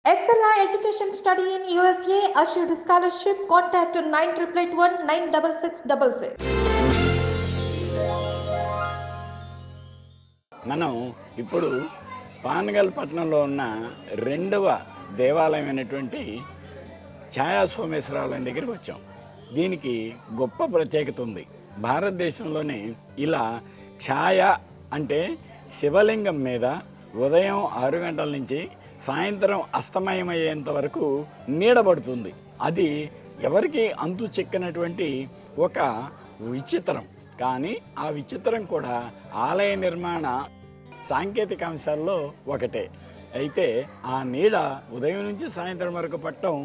Excella Education Study in USA assured scholarship. Contact 9881 96666. మనం ఇప్పుడు పానగల్ పట్టణంలో ఉన్న రెండవ దేవాలయమైనటువంటి ఛాయా సోమేశ్వరాలయం దగ్గరికి వచ్చాం. దీనికి గొప్ప ప్రత్యేకత ఉంది. భారతదేశంలోనే ఇలా ఛాయ అంటే శివలింగం మీద ఉదయం 6 గంటల నుంచి సాయంత్రం అస్తమయమయ్యేంత వరకు నీడబడుతుంది. అది ఎవరికి అంతు చెక్కినటువంటి ఒక విచిత్రం. కానీ ఆ విచిత్రం కూడా ఆలయ నిర్మాణ సాంకేతిక అంశాల్లో ఒకటే. అయితే ఆ నీడ ఉదయం నుంచి సాయంత్రం వరకు పట్టడం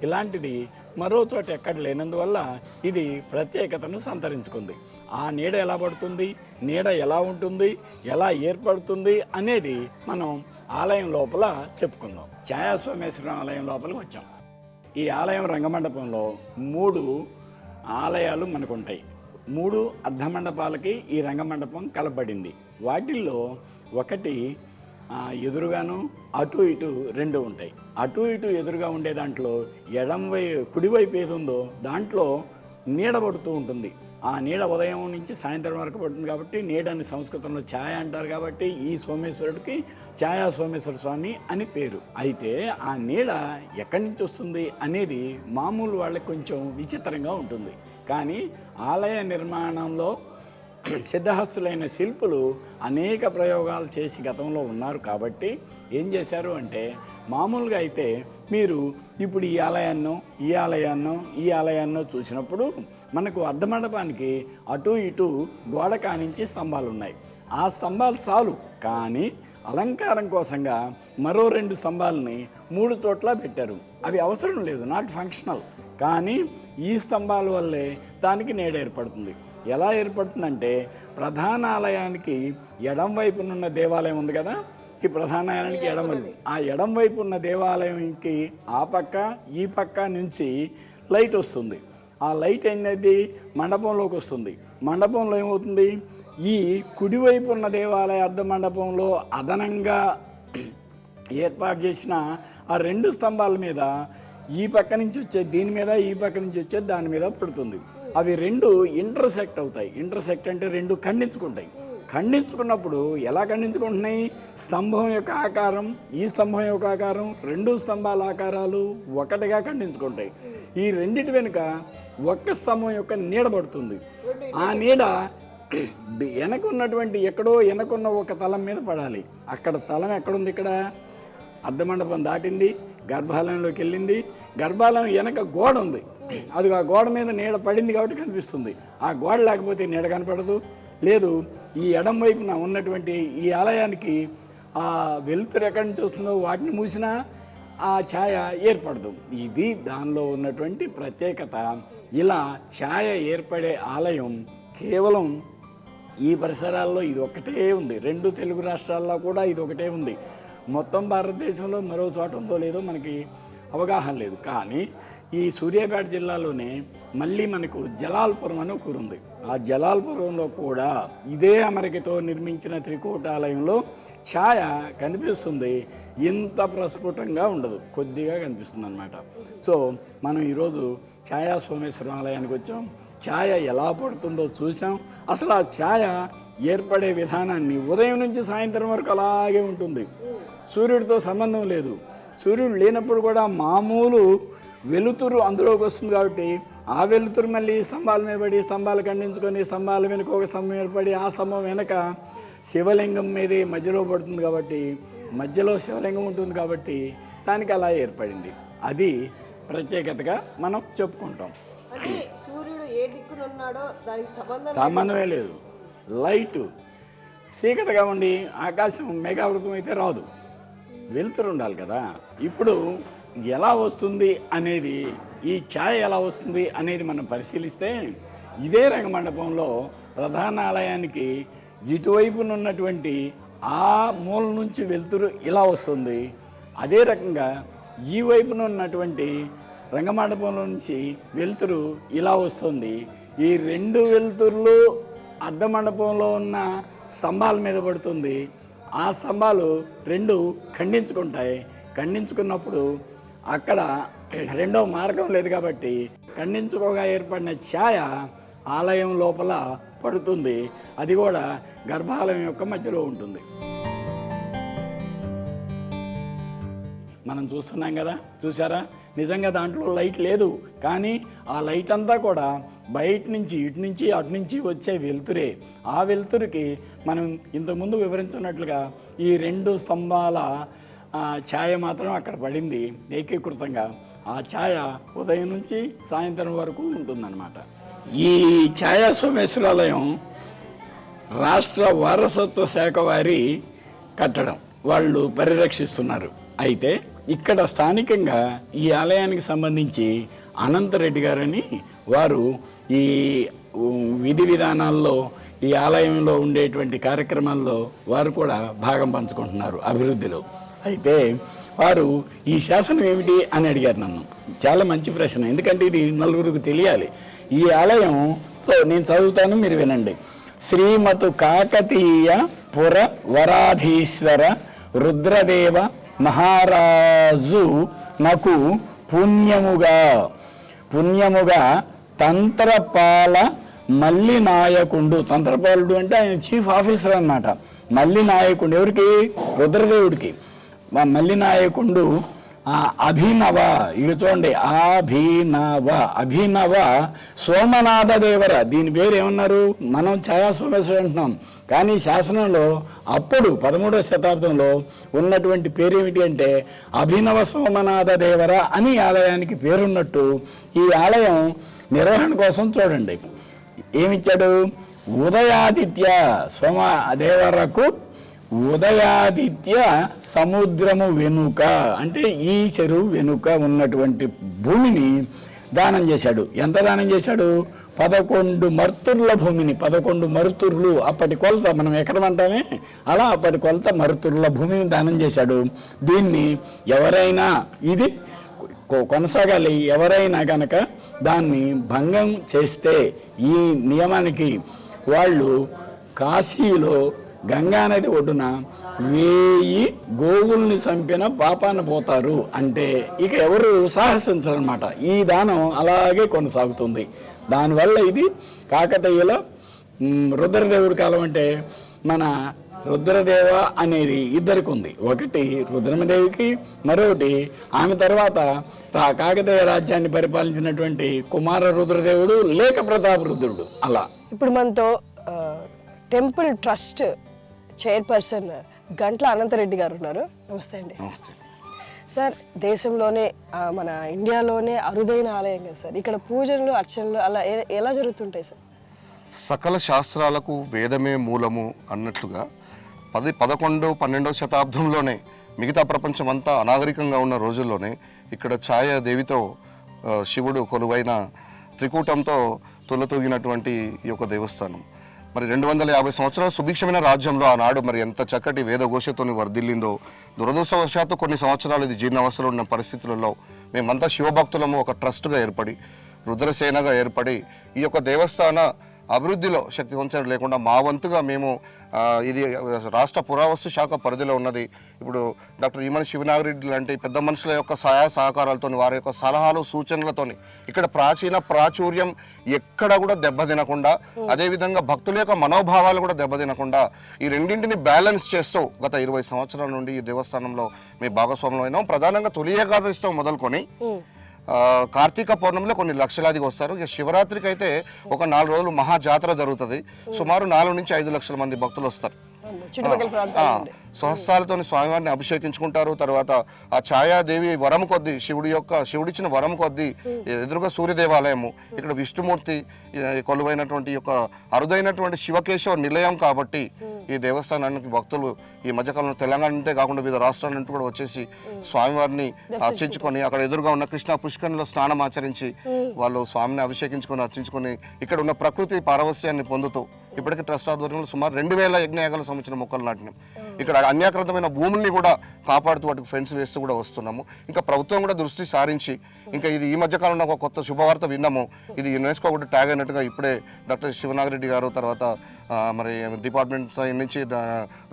ఇలాంటిది మరో చోట ఎక్కడ లేనందువల్ల ఇది ప్రత్యేకతను సంతరించుకుంది. ఆ నీడ ఎలా పడుతుంది, నీడ ఎలా ఉంటుంది, ఎలా ఏర్పడుతుంది అనేది మనం ఆలయం లోపల చెప్పుకుందాం. ఛాయా సోమేశ్వరం ఆలయం లోపలికి వచ్చాం. ఈ ఆలయం రంగమండపంలో 3 ఆలయాలు మనకుంటాయి. 3 అర్ధమండపాలకి ఈ రంగమండపం కలపబడింది. వాటిల్లో ఒకటి ఎదురుగాను అటు ఇటు 2 ఉంటాయి. అటు ఇటు ఎదురుగా ఉండే దాంట్లో కుడివైపు ఏది ఉందో దాంట్లో నీడ పడుతూ ఉంటుంది. ఆ నీడ ఉదయం నుంచి సాయంత్రం వరకు పడుతుంది కాబట్టి నీడని సంస్కృతంలో ఛాయ అంటారు. కాబట్టి ఈ సోమేశ్వరుడికి ఛాయా సోమేశ్వర స్వామి అని పేరు. అయితే ఆ నీడ ఎక్కడి నుంచి వస్తుంది అనేది మామూలు వాళ్ళకి కొంచెం విచిత్రంగా ఉంటుంది. కానీ ఆలయ నిర్మాణంలో సిద్ధహస్తులైన శిల్పులు అనేక ప్రయోగాలు చేసి గతంలో ఉన్నారు. కాబట్టి ఏం చేశారు అంటే, మామూలుగా అయితే మీరు ఇప్పుడు ఈ ఆలయాన్నో చూసినప్పుడు మనకు అర్ధమండపానికి అటు ఇటు గోడ కానించి స్తంభాలు ఉన్నాయి. ఆ స్తంభాలు చాలు. కానీ అలంకారం కోసంగా మరో 2 స్తంభాలని 3 చోట్ల పెట్టారు. అవి అవసరం లేదు, నాట్ ఫంక్షనల్. కానీ ఈ స్తంభాల వల్లే దానికి నీడ ఏర్పడుతుంది. ఎలా ఏర్పడుతుందంటే, ప్రధాన ఆలయానికి ఎడం వైపునున్న దేవాలయం ఉంది కదా, ఈ ప్రధాన ఆలయానికి ఎడమవైపు, ఆ ఎడం వైపు ఉన్న దేవాలయంకి ఆ పక్క ఈ పక్క నుంచి లైట్ వస్తుంది. ఆ లైట్ అనేది మండపంలోకి వస్తుంది. మండపంలో ఏమవుతుంది, ఈ కుడివైపు ఉన్న దేవాలయ అర్ధ మండపంలో అదనంగా ఏర్పాటు చేసిన ఆ 2 స్తంభాల మీద ఈ పక్క నుంచి వచ్చేది దీని మీద, ఈ పక్క నుంచి వచ్చేది దాని మీద పడుతుంది. అవి 2 ఇంటర్సెక్ట్ అవుతాయి. ఇంటర్సెక్ట్ అంటే 2 ఖండించుకుంటాయి. ఖండించుకున్నప్పుడు ఎలా ఖండించుకుంటున్నాయి, స్తంభం యొక్క ఆకారం, ఈ స్తంభం యొక్క ఆకారం, 2 స్తంభాల ఆకారాలు ఒకటిగా ఖండించుకుంటాయి. ఈ రెండిటి వెనుక ఒక్క స్తంభం యొక్క నీడ పడుతుంది. ఆ నీడ వెనకున్నటువంటి వెనకున్న ఒక తలం మీద పడాలి. అక్కడ తలం ఎక్కడుంది, ఇక్కడ అర్ధమండపం దాటింది, గర్భాలయంలోకి వెళ్ళింది. గర్భాలయం వెనక గోడ ఉంది. అది ఆ గోడ మీద నీడ పడింది కాబట్టి కనిపిస్తుంది. ఆ గోడ లేకపోతే నీడ కనపడదు. లేదు, ఈ ఎడం వైపున ఉన్నటువంటి ఈ ఆలయానికి ఆ వెలుతురు ఎక్కడి నుంచి వస్తుందో వాటిని మూసినా ఆ ఛాయ ఏర్పడదు. ఇది దానిలో ఉన్నటువంటి ప్రత్యేకత. ఇలా ఛాయ ఏర్పడే ఆలయం కేవలం ఈ పరిసరాల్లో ఇది ఒకటే ఉంది. 2 తెలుగు రాష్ట్రాల్లో కూడా ఇది ఒకటే ఉంది. మొత్తం భారతదేశంలో మరో చోట ఉందో లేదో మనకి అవగాహన లేదు. కానీ ఈ సూర్యాపేట జిల్లాలోనే మళ్ళీ మనకు జలాల్పురం అని ఒక ఉంది. ఆ జలాల్పురంలో కూడా ఇదే అమరికతో నిర్మించిన త్రికూటాలయంలో ఛాయ కనిపిస్తుంది. ఇంత ప్రస్ఫుటంగా ఉండదు, కొద్దిగా కనిపిస్తుంది అన్నమాట. సో మనం ఈరోజు ఛాయా సోమేశ్వరం ఆలయానికి వచ్చాం. ఛాయ ఎలా పడుతుందో చూసాం. అసలు ఆ ఛాయ ఏర్పడే విధానాన్ని ఉదయం నుంచి సాయంత్రం వరకు అలాగే ఉంటుంది. సూర్యుడితో సంబంధం లేదు. సూర్యుడు లేనప్పుడు కూడా మామూలు వెలుతురు అందులోకి వస్తుంది. కాబట్టి ఆ వెలుతురు మళ్ళీ స్తంభాల మీద పడి, స్తంభాలు ఖండించుకొని, స్తంభాల వెనుక ఒక స్తంభం ఏర్పడి, ఆ స్తంభం వెనక శివలింగం మీదే మధ్యలో పడుతుంది. కాబట్టి మధ్యలో శివలింగం ఉంటుంది కాబట్టి దానికి అలా ఏర్పడింది. అది ప్రత్యేకతగా మనం చెప్పుకుంటాం. అంటే సూర్యుడు ఏ దిక్కున ఉన్నాడో దానికి సంబంధమే లేదు. లైటు చీకటిగా ఉండి ఆకాశం మేఘావృతం అయితే రాదు, వెలుతురు ఉండాలి కదా. ఇప్పుడు ఎలా వస్తుంది అనేది, ఈ ఛాయ ఎలా వస్తుంది అనేది మనం పరిశీలిస్తే, ఇదే రంగమండపంలో ప్రధాన ఆలయానికి ఇటువైపున ఉన్నటువంటి ఆ మూల నుంచి వెలుతురు ఇలా వస్తుంది. అదే రకంగా ఈ వైపున ఉన్నటువంటి రంగమండపంలో నుంచి వెలుతురు ఇలా వస్తుంది. ఈ 2 వెలుతురులు అర్ధమండపంలో ఉన్న స్తంభాల మీద పడుతుంది. ఆ స్తంభాలు 2 ఖండించుకుంటాయి. ఖండించుకున్నప్పుడు అక్కడ రెండో మార్గం లేదు కాబట్టి ఖండించుకోగా ఏర్పడిన ఛాయ ఆలయం లోపల పడుతుంది. అది కూడా గర్భాలయం యొక్క మధ్యలో ఉంటుంది. మనం చూస్తున్నాం కదా, చూసారా? నిజంగా దాంట్లో లైట్ లేదు, కానీ ఆ లైట్ అంతా కూడా బయట నుంచి ఇటు నుంచి అటు నుంచి వచ్చే వెలుతురే. ఆ వెలుతురికి మనం ఇంతకుముందు వివరించున్నట్లుగా ఈ 2 స్తంభాల ఛాయ మాత్రం అక్కడ పడింది ఏకీకృతంగా. ఆ ఛాయ ఉదయం నుంచి సాయంత్రం వరకు ఉంటుందన్నమాట. ఈ ఛాయా సోమేశ్వరాలయం రాష్ట్ర వారసత్వ శాఖ వారి కట్టడం, వాళ్ళు పరిరక్షిస్తున్నారు. అయితే ఇక్కడ స్థానికంగా ఈ ఆలయానికి సంబంధించి అనంతరెడ్డి గారని వారు ఈ విధి విధానాల్లో, ఈ ఆలయంలో ఉండేటువంటి కార్యక్రమాల్లో వారు కూడా భాగం పంచుకుంటున్నారు అభివృద్ధిలో. అయితే వారు ఈ శాసనం ఏమిటి అని అడిగారు నన్ను. చాలా మంచి ప్రశ్న, ఎందుకంటే ఇది నలుగురికి తెలియాలి. ఈ ఆలయంలో నేను చదువుతాను, మీరు వినండి. శ్రీమతు కాకతీయ పుర వరాధీశ్వర రుద్రదేవ మహారాజు నాకు పుణ్యముగా తంత్రపాల మల్లి నాయకుండు. తంత్రపాలుడు అంటే ఆయన చీఫ్ ఆఫీసర్ అన్నమాట. మల్లి నాయకుండు ఎవరికి? రుద్రదేవుడికి. మల్లి నాయకుండు అభినవ, ఇది చూడండి, అభినవ సోమనాథ దేవర. దీని పేరు ఏమన్నారు? మనం ఛాయా సోమేశ్వరుడు అంటున్నాం, కానీ శాసనంలో అప్పుడు 13వ శతాబ్దంలో ఉన్నటువంటి పేరు ఏమిటి అంటే అభినవ సోమనాథ దేవర అని ఆలయానికి పేరున్నట్టు ఈ ఆలయం నిర్వహణ కోసం చూడండి ఏమిచ్చాడు. ఉదయాదిత్య సోమదేవరకు ఉదయాదిత్య సముద్రము వెనుక, అంటే ఈ చెరువు వెనుక ఉన్నటువంటి భూమిని దానం చేశాడు. ఎంత దానం చేశాడు? 11 మర్తుర్ల భూమిని. 11 మరుతుర్లు, అప్పటి కొలత, మనం ఎకరం అంటామే అలా అప్పటి కొలత మరుతుర్ల భూమిని దానం చేశాడు. దీన్ని ఎవరైనా, ఇది కొనసాగాలి, ఎవరైనా కనుక దాన్ని భంగం చేస్తే ఈ నియమానికి వాళ్ళు కాశీలో గంగానది ఒడ్డున 1000 గోవుల్ని చంపిన పాపాన పోతారు. అంటే ఇక ఎవరు సాహసించాలన్నమాట. ఈ దానం అలాగే కొనసాగుతుంది. దానివల్ల ఇది కాకతీయుల రుద్రదేవుడి కాలం. అంటే మన రుద్రదేవ అనేది ఇద్దరికి ఉంది. ఒకటి రుద్రమదేవికి, మరొకటి ఆమె తర్వాత కాకతీయ రాజ్యాన్ని పరిపాలించినటువంటి కుమార రుద్రదేవుడు లేక ప్రతాప రుద్రుడు. అలా ఇప్పుడు మనతో టెంపుల్ ట్రస్ట్ చైర్పర్సన్ గంట్ల అనంతరెడ్డి గారు ఉన్నారు. నమస్తే అండి. నమస్తే సార్. దేశంలోనే మన ఇండియాలోనే అరుదైన ఆలయం కదా సార్. ఇక్కడ పూజలు అర్చనలు అలా ఎలా జరుగుతుంటాయి సార్? సకల శాస్త్రాలకు వేదమే మూలము అన్నట్లుగా 11, 12వ శతాబ్దంలోనే మిగతా ప్రపంచం అంతా అనాగరికంగా ఉన్న రోజుల్లోనే ఇక్కడ ఛాయాదేవితో శివుడు కొలువైన త్రికూటంతో తులతూగినటువంటి ఈ యొక్క దేవస్థానం మరి 250 సంవత్సరాల సుభిక్షమైన రాజ్యంలో ఆనాడు మరి ఎంత చక్కటి వేదఘోషతోని వర్ధిల్లిందో. దురదృష్టవశాత్తు కొన్ని సంవత్సరాలు ఇది జీర్ణావస్థలో ఉన్న పరిస్థితులలో మేమంతా శివభక్తులము ఒక ట్రస్ట్గా ఏర్పడి, రుద్రసేనగా ఏర్పడి ఈ యొక్క దేవస్థాన అభివృద్ధిలో శక్తి వంచన లేకుండా మా వంతుగా మేము ఇది రాష్ట్ర పురావస్తు శాఖ పరిధిలో ఉన్నది. ఇప్పుడు డాక్టర్ ఈమని శివనాగిరెడ్డి లాంటి పెద్ద మనుషుల యొక్క సహాయ సహకారాలతో, వారి యొక్క సలహాలు సూచనలతోని ఇక్కడ ప్రాచుర్యం ఎక్కడ కూడా దెబ్బతినకుండా, అదేవిధంగా భక్తుల యొక్క మనోభావాలు కూడా దెబ్బతినకుండా ఈ రెండింటిని బ్యాలెన్స్ చేస్తూ గత 20 సంవత్సరాల నుండి ఈ దేవస్థానంలో మీ భాగస్వామ్యం అయినాం. ప్రధానంగా తొలి ఏకాదశితో మొదలుకొని కార్తీక పౌర్ణమిలో కొన్ని లక్షలాదిగా వస్తారు. ఇక శివరాత్రికి అయితే ఒక 4 రోజులు మహాజాతర జరుగుతుంది. సుమారు 4 నుంచి 5 లక్షల మంది భక్తులు వస్తారు. స్వహస్తాలతో స్వామివారిని అభిషేకించుకుంటారు. తర్వాత ఆ ఛాయాదేవి వరం కొద్దీ శివుడిచ్చిన వరం కొద్దీ ఎదురుగా సూర్య దేవాలయము, ఇక్కడ విష్ణుమూర్తి కొలువైనటువంటి యొక్క అరుదైనటువంటి శివకేశవ నిలయం కాబట్టి ఈ దేవస్థానానికి భక్తులు ఈ మధ్యకాలంలో తెలంగాణ నుండే కాకుండా వివిధ రాష్ట్రాల నుండి కూడా వచ్చేసి స్వామివారిని అర్చించుకొని అక్కడ ఎదురుగా ఉన్న కృష్ణ పుష్కరంలో స్నానం ఆచరించి వాళ్ళు స్వామిని అభిషేకించుకొని అర్చించుకొని ఇక్కడ ఉన్న ప్రకృతి పారవస్యాన్ని పొందుతూ ఇప్పటికీ ట్రస్ట్ ఆధ్వర్యంలో సుమారు 2000 యజ్ఞయాగాలకు సంబంధించిన మొక్కలు నాటినాం. ఇక్కడ అన్యాకృతమైన భూముల్ని కూడా కాపాడుతూ వాటికి ఫెన్స్ వేస్తూ కూడా వస్తున్నాము. ఇంకా ప్రభుత్వం కూడా దృష్టి సారించి ఇంకా ఇది ఈ మధ్యకాలంలో ఒక కొత్త శుభవార్త విన్నాము. ఇది యునెస్కో కూడా ట్యాగ్ అయినట్టుగా ఇప్పుడే డాక్టర్ శివనాగిరెడ్డి గారు, తర్వాత మరి డిపార్ట్మెంట్ సైడ్ నుంచి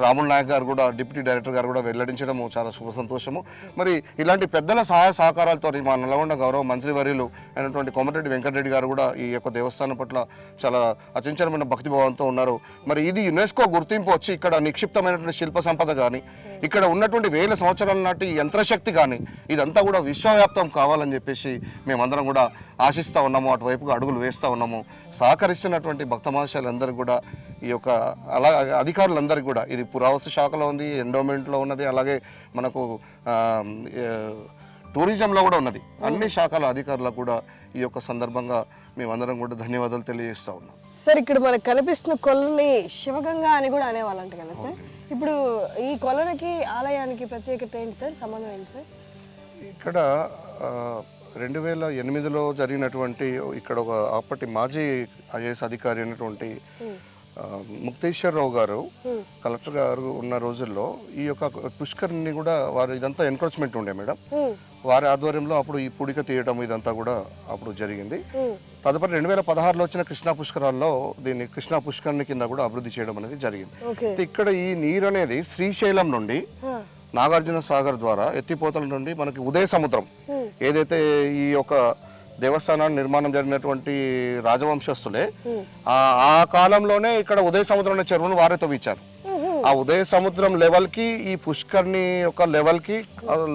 రాముల్ నాయక్ గారు కూడా డిప్యూటీ డైరెక్టర్ గారు కూడా వెల్లడించడము చాలా శుభ సంతోషము. మరి ఇలాంటి పెద్దల సహాయ సహకారాలతో మా నల్గొండ గౌరవ మంత్రివర్యులు అయినటువంటి కోమటిరెడ్డి వెంకటరెడ్డి గారు కూడా ఈ యొక్క దేవస్థానం పట్ల చాలా అచంచలమైన భక్తిభావంతో ఉన్నారు. మరి ఇది యునెస్కో గుర్తింపు వచ్చి ఇక్కడ నిక్షిప్తమైనటువంటి శిల్ప సంపద కానీ ఇక్కడ ఉన్నటువంటి 1000 సంవత్సరాల నాటి యంత్రశక్తి కానీ ఇదంతా కూడా విశ్వవ్యాప్తం కావాలని చెప్పేసి మేమందరం కూడా ఆశిస్తూ ఉన్నాము, అటువైపుగా అడుగులు వేస్తూ ఉన్నాము. సహకరిస్తున్నటువంటి భక్త మహాశయులందరూ కూడా ఈ యొక్క అధికారులందరికీ కూడా ఇది పురావస్తు శాఖలో ఉంది, ఎండోమెంట్లో ఉన్నది, అలాగే మనకు టూరిజంలో కూడా ఉన్నది. అన్ని శాఖల అధికారులకు కూడా ఈ యొక్క సందర్భంగా మేమందరం కూడా ధన్యవాదాలు తెలియజేస్తూ ఉన్నాం. సార్ ఇక్కడ మనకు కనిపిస్తున్న కొలని శివగంగా అని కూడా అనేవాళ్ళంట కదా సార్. ఇప్పుడు ఈ కొలనికి ఆలయానికి ప్రత్యేకత ఏంటి సార్, సంబంధం ఏంటి సార్? ఇక్కడ 2008లో జరిగినటువంటి ఇక్కడ ఒక అప్పటి మాజీ ఐఏఎస్ అధికారి అయినటువంటి ముక్తేశ్వరరావు గారు కలెక్టర్ గారు ఉన్న రోజుల్లో ఈ యొక్క పుష్కరిని కూడా వారు ఇదంతా ఎన్క్రోచ్మెంట్ ఉండే మేడం, వారి ఆధ్వర్యంలో అప్పుడు ఈ పుడిక తీయడం ఇదంతా కూడా అప్పుడు జరిగింది. తదుపరి 2016లో వచ్చిన కృష్ణా పుష్కరాల్లో దీన్ని కృష్ణా పుష్కరిణి కింద కూడా అభివృద్ధి చేయడం అనేది జరిగింది. ఇక్కడ ఈ నీరు అనేది శ్రీశైలం నుండి నాగార్జున సాగర్ ద్వారా ఎత్తిపోతల నుండి మనకి ఉదయ సముద్రం ఏదైతే ఈ యొక్క దేవస్థానాన్ని నిర్మాణం జరిగినటువంటి రాజవంశస్థులే ఆ కాలంలోనే ఇక్కడ ఉదయ సముద్రం చెరువును వారే తవ్వించారు. ఆ ఉదయ సముద్రం లెవెల్కి ఈ పుష్కర్ని యొక్క లెవెల్కి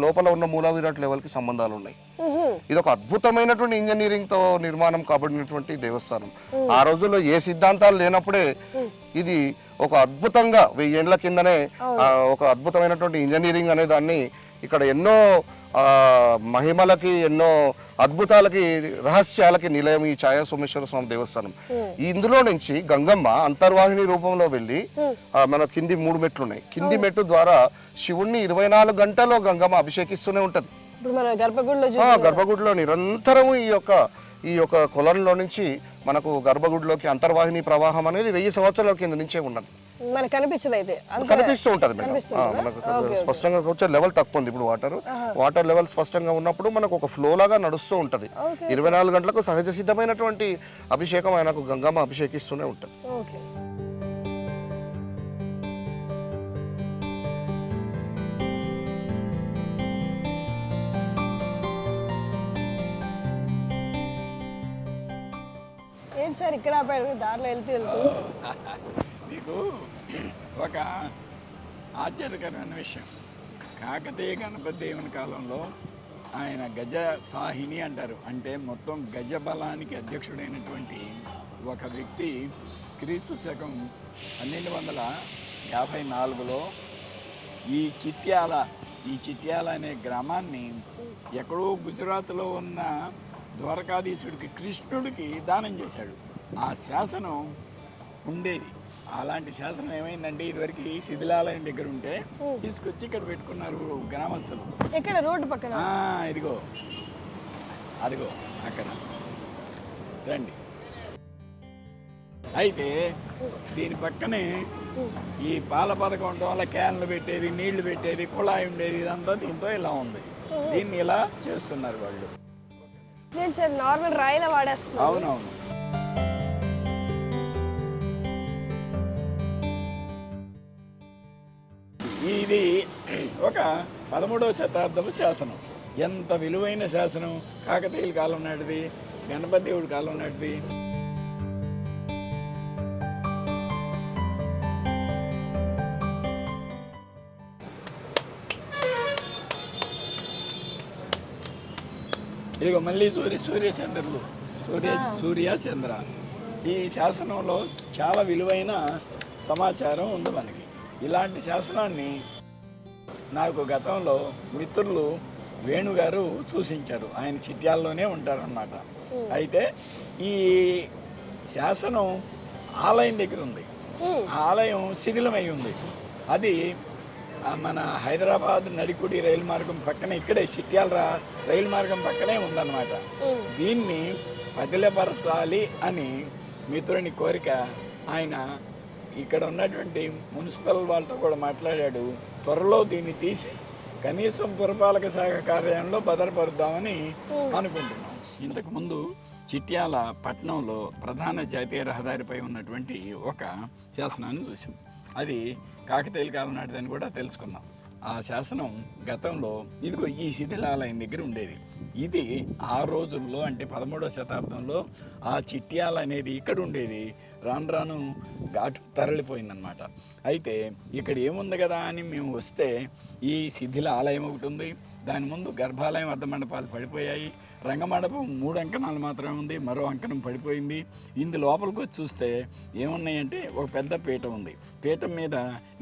లోపల ఉన్న మూల విరాట్ లెవెల్కి సంబంధాలు ఉన్నాయి. ఇది ఒక అద్భుతమైనటువంటి ఇంజనీరింగ్ తో నిర్మాణం కాబడినటువంటి దేవస్థానం. ఆ రోజుల్లో ఏ సిద్ధాంతాలు లేనప్పుడే ఇది ఒక అద్భుతంగా 1000 ఏళ్ల కిందనే ఒక అద్భుతమైనటువంటి ఇంజనీరింగ్ అనే దాన్ని ఇక్కడ ఎన్నో మహిమలకి ఎన్నో అద్భుతాలకి రహస్యాలకి నిలయం ఈ ఛాయా సోమేశ్వర స్వామి దేవస్థానం. ఇందులో నుంచి గంగమ్మ అంతర్వాహిని రూపంలో వెళ్ళి మన కింది 3 మెట్లు ఉన్నాయి. కింది మెట్టు ద్వారా శివుణ్ణి 24 గంటల్లో గంగమ్మ అభిషేకిస్తూనే ఉంటది. గర్భగుడిలో నిరంతరము ఈ యొక్క కొలంలో నుంచి మనకు గర్భగుడిలోకి అంతర్వాహిని ప్రవాహం అనేది 1000 సంవత్సరాల కింద నుంచే ఉన్నది. మనకు కనిపిస్తూ ఉంటది మనకు స్పష్టంగా వచ్చే లెవెల్ తక్కువ ఉంది. ఇప్పుడు వాటర్ లెవెల్ స్పష్టంగా ఉన్నప్పుడు మనకు ఒక ఫ్లో లాగా నడుస్తూ ఉంటది. 24 గంటలకు సహజ సిద్ధమైనటువంటి అభిషేకం ఆయనకు గంగమ్మ అభిషేకిస్తూనే ఉంటది. ఏంటి సార్ ఇక్కడ దారిలో వెళ్తూ మీకు ఒక ఆశ్చర్యకరమైన విషయం, కాకతీయ గణపతి దేవుని కాలంలో ఆయన గజ సాహిని అంటారు, అంటే మొత్తం గజ బలానికి అధ్యక్షుడైనటువంటి ఒక వ్యక్తి క్రీస్తు శకం 1254లో ఈ చిట్యాల అనే గ్రామాన్ని ఎక్కడో గుజరాత్లో ఉన్న ద్వారకాధీశుడికి కృష్ణుడికి దానం చేశాడు. ఆ శాసనం ఉండేది. అలాంటి శాసనం ఏమైందంటే ఇదివరకు శిథిలాలయం దగ్గర ఉంటే తీసుకొచ్చి ఇక్కడ పెట్టుకున్నారు గ్రామస్తులు. ఇక్కడ రోడ్డు పక్కన అదిగో అక్కడ రండి. అయితే దీని పక్కనే ఈ పాల పథకం ఉండటం వల్ల క్యాన్లు పెట్టేది, నీళ్లు పెట్టేది, కుళాయి ఉండేది, ఇదంతా దీంతో ఇలా ఉంది. దీన్ని ఇలా చేస్తున్నారు వాళ్ళు. నార్మల్ రాయిలా వాడేస్తున్నారు. అవునవును. ఇది ఒక 13వ శతాబ్దపు శాసనం. ఎంత విలువైన శాసనం! కాకతీయుల కాలం నాటిది, గణపతి దేవుడి కాలం నాటిది. ఇదిగో మళ్ళీ సూర్యచంద్రులు సూర్యచంద్ర. ఈ శాసనంలో చాలా విలువైన సమాచారం ఉంది మనకి. ఇలాంటి శాసనాన్ని నాకు గతంలో మిత్రులు వేణుగారు సూచించారు. ఆయన చిట్యాల్లోనే ఉంటారన్నమాట. అయితే ఈ శాసనం ఆలయం దగ్గర ఉంది. ఆలయం శిథిలమై ఉంది. అది మన హైదరాబాద్ నడికుడి రైలు మార్గం పక్కనే, ఇక్కడే చిట్యాల రైలు మార్గం పక్కనే ఉందన్నమాట. దీన్ని పదిలపరచాలి అని మిత్రుని కోరిక. ఆయన ఇక్కడ ఉన్నటువంటి మున్సిపల్ వాళ్ళతో కూడా మాట్లాడాడు. త్వరలో దీన్ని తీసి కనీసం పురపాలక శాఖ కార్యాలయంలో భద్రపరుద్దామని అనుకుంటున్నాం. ఇంతకుముందు చిట్యాల పట్టణంలో ప్రధాన జాతీయ రహదారిపై ఉన్నటువంటి ఒక శాసనాన్ని చూసాం. అది కాకతీయుల కాలం నాటిదని కూడా తెలుసుకున్నాం. ఆ శాసనం గతంలో ఇదిగో ఈ శిథిలాలయం దగ్గర ఉండేది. ఇది ఆ రోజుల్లో అంటే 13వ శతాబ్దంలో ఆ చిట్యాల అనేది ఇక్కడ ఉండేది. రాను రాను ఘాటు తరలిపోయిందనమాట. అయితే ఇక్కడ ఏముంది కదా అని మేము వస్తే ఈ శిథిల ఆలయం ఒకటి ఉంది. దాని ముందు గర్భాలయం అర్ధ మండపాలు పడిపోయాయి. రంగమండపం 3 అంకణాలు మాత్రమే ఉంది, మరో అంకణం పడిపోయింది. ఇందు లోపలికి వచ్చి చూస్తే ఏమున్నాయంటే ఒక పెద్ద పీఠం ఉంది. పీఠం మీద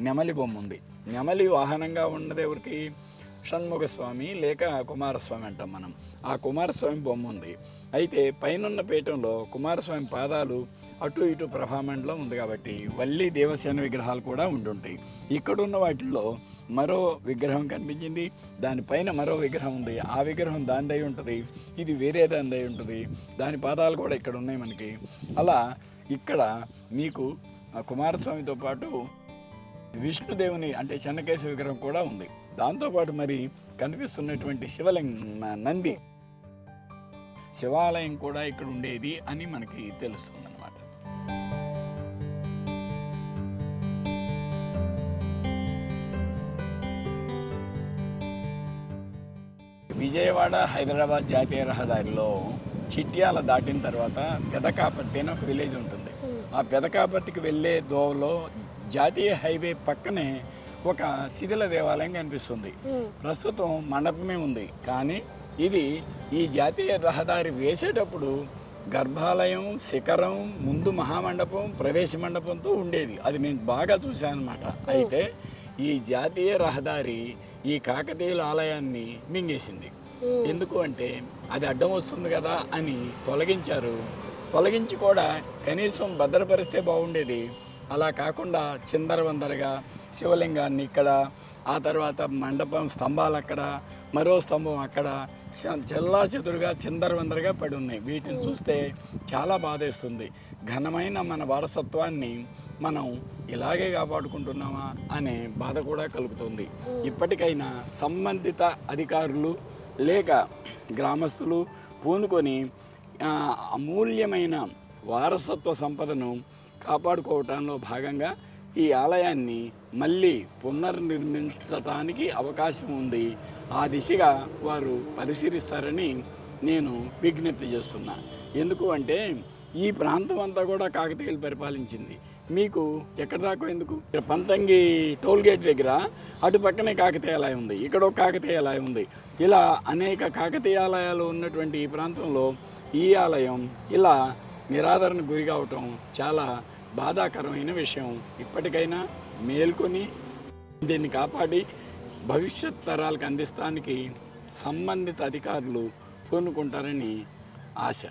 నెమలి బొమ్మ ఉంది. నెమలి వాహనంగా ఉన్నది ఎవరికి? షణ్ముఖస్వామి లేక కుమారస్వామి అంటాం మనం. ఆ కుమారస్వామి బొమ్మ ఉంది. అయితే పైనున్న పీఠంలో కుమారస్వామి పాదాలు అటు ఇటు ప్రభామండలం ఉంది కాబట్టి వల్లి దేవసేన విగ్రహాలు కూడా ఉండుంటాయి. ఇక్కడున్న వాటిల్లో మరో విగ్రహం కనిపించింది. దానిపైన మరో విగ్రహం ఉంది. ఆ విగ్రహం దానిదై ఉంటుంది, ఇది వేరే దానిదై ఉంటుంది. దాని పాదాలు కూడా ఇక్కడ ఉన్నాయి మనకి. అలా ఇక్కడ మీకు కుమారస్వామితో పాటు విష్ణుదేవుని అంటే చెన్నకేశవ విగ్రహం కూడా ఉంది. దాంతోపాటు మరి కనిపిస్తున్నటువంటి నంది శివాలయం కూడా ఇక్కడ ఉండేది అని మనకి తెలుస్తుంది అన్నమాట. విజయవాడ హైదరాబాద్ జాతీయ రహదారిలో చిట్యాల దాటిన తర్వాత పెదకాపర్తి అని ఒక విలేజ్ ఉంటుంది. ఆ పెదకాపర్తికి వెళ్ళే దోవలో జాతీయ హైవే పక్కనే ఒక శిథిల దేవాలయం కనిపిస్తుంది. ప్రస్తుతం మండపమే ఉంది, కానీ ఇది ఈ జాతీయ రహదారి వేసేటప్పుడు గర్భాలయం, శిఖరం, ముందు మహామండపం, ప్రవేశ మండపంతో ఉండేది. అది నేను బాగా చూశాను అన్నమాట. అయితే ఈ జాతీయ రహదారి ఈ కాకతీయుల ఆలయాన్ని మింగేసింది. ఎందుకు అంటే అది అడ్డం వస్తుంది కదా అని తొలగించారు. తొలగించి కూడా కనీసం భద్రపరిస్తే బాగుండేది. అలా కాకుండా చిందరవందరగా శివలింగాన్ని ఇక్కడ, ఆ తర్వాత మండపం స్తంభాలు అక్కడ, మరో స్తంభం అక్కడ చెల్లా చెదురుగా చిందరవందరగా పడి ఉన్నాయి. వీటిని చూస్తే చాలా బాధేస్తుంది. ఘనమైన మన వారసత్వాన్ని మనం ఇలాగే కాపాడుకుంటున్నామా అనే బాధ కూడా కలుగుతుంది. ఇప్పటికైనా సంబంధిత అధికారులు లేక గ్రామస్తులు పూనుకొని అమూల్యమైన వారసత్వ సంపదను కాపాడుకోవటంలో భాగంగా ఈ ఆలయాన్ని మళ్ళీ పునర్నిర్మించటానికి అవకాశం ఉంది. ఆ దిశగా వారు పరిశీలిస్తారని నేను విజ్ఞప్తి చేస్తున్నా. ఎందుకు అంటే ఈ ప్రాంతం అంతా కూడా కాకతీయులు పరిపాలించింది. మీకు ఎక్కడ దాకా ఎందుకు? పంతంగి టోల్గేట్ దగ్గర అటు పక్కనే కాకతీయ ఆలయం ఉంది, ఇక్కడ ఒక కాకతీయ ఆలయం ఉంది. ఇలా అనేక కాకతీయ ఆలయాలు ఉన్నటువంటి ఈ ప్రాంతంలో ఈ ఆలయం ఇలా నిరాదరణకు గురి కావటం చాలా బాధాకరమైన విషయం. ఇప్పటికైనా మేల్కొని దీన్ని కాపాడి భవిష్యత్ తరాలకు అందిస్తానికి సంబంధిత అధికారులు పూనుకుంటారని ఆశ.